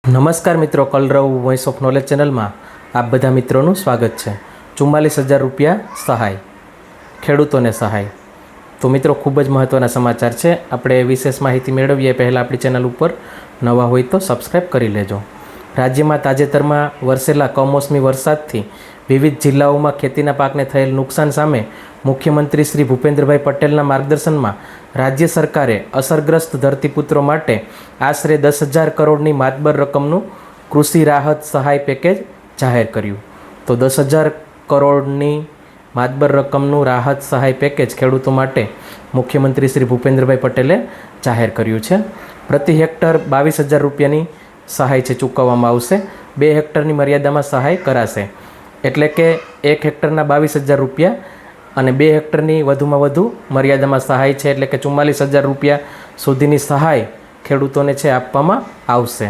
નમસ્કાર મિત્રો, કલરવ voice of knowledge ચેનલમાં આપ બધા મિત્રોનું સ્વાગત છે। 44,000 રૂપિયા સહાય, ખેડૂતોને સહાય। તો મિત્રો, ખૂબ જ મહત્ત્વના સમાચાર છે। આપણે વિશેષ માહિતી મેળવીએ પહેલાં આપણી ચેનલ ઉપર નવા હોય તો સબસ્ક્રાઈબ કરી લેજો। રાજ્યમાં તાજેતરમાં વરસેલા કમોસમી વરસાદથી વિવિધ જિલ્લાઓમાં ખેતીના પાકને થયેલ નુકસાન સામે મુખ્યમંત્રી શ્રી ભૂપેન્દ્રભાઈ પટેલના માર્ગદર્શનમાં રાજ્ય સરકારે અસરગ્રસ્ત ધરતીપુત્રો માટે આશરે 10,000 કરોડની માતબર રકમનું કૃષિ રાહત સહાય પેકેજ જાહેર કર્યું। તો 10,000 કરોડની માતબર રકમનું રાહત સહાય પેકેજ ખેડૂતો માટે મુખ્યમંત્રી શ્રી ભૂપેન્દ્રભાઈ પટેલે જાહેર કર્યું છે। પ્રતિ હેક્ટર 22,000 રૂપિયાની સહાય છે ચૂકવવામાં આવશે। 2 હેક્ટરની મર્યાદામાં સહાય કરાશે, એટલે કે 1 હેક્ટરના 22,000 રૂપિયા અને 2 હેક્ટરની વધુમાં વધુ મર્યાદામાં સહાય છે, એટલે કે 44,000 રૂપિયા સુધીની સહાય ખેડૂતોને છે આપવામાં આવશે।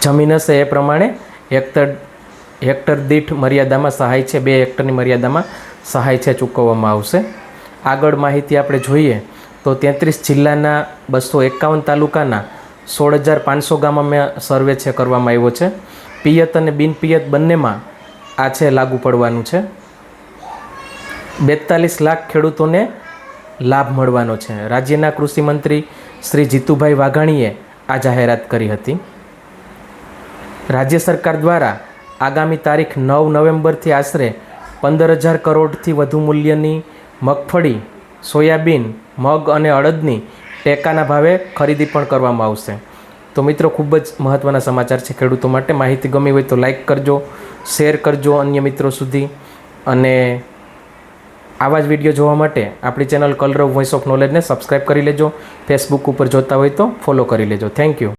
જમીન હશે એ પ્રમાણે હેક્ટર દીઠ મર્યાદામાં સહાય છે, 2 હેક્ટરની મર્યાદામાં સહાય છે ચૂકવવામાં આવશે। આગળ માહિતી આપણે જોઈએ તો 33 જિલ્લાના 251 તાલુકાના 16,500 ગામોમાં સર્વે છે કરવામાં આવ્યો છે। પિયત અને બિનપિયત બંનેમાં આ છે લાગુ પડવાનું છે। 42 લાખ ખેડૂતોને લાભ મળવાનો છે। રાજ્યના કૃષિ મંત્રી શ્રી જીતુભાઈ વાઘાણીએ આ જાહેરાત કરી હતી। રાજ્ય સરકાર દ્વારા આગામી તારીખ 9 નવેમ્બરથી આશરે 15,000 કરોડથી વધુ મૂલ્યની મગફળી, સોયાબીન, મગ અને અડદની ટેકાના ભાવે ખરીદી પણ કરવામાં આવશે। તો મિત્રો, ખૂબ જ મહત્ત્વના સમાચાર છે ખેડૂતો માટે। માહિતી ગમી હોય તો લાઈક કરજો, શેર કરજો અન્ય મિત્રો સુધી, અને આવા જ વિડીયો જોવા માટે આપણી channel Kalrav voice of નોલેજને subscribe કરી લેજો। ફેસબુક ઉપર જોતા હોય તો ફોલો કરી લેજો। Thank you.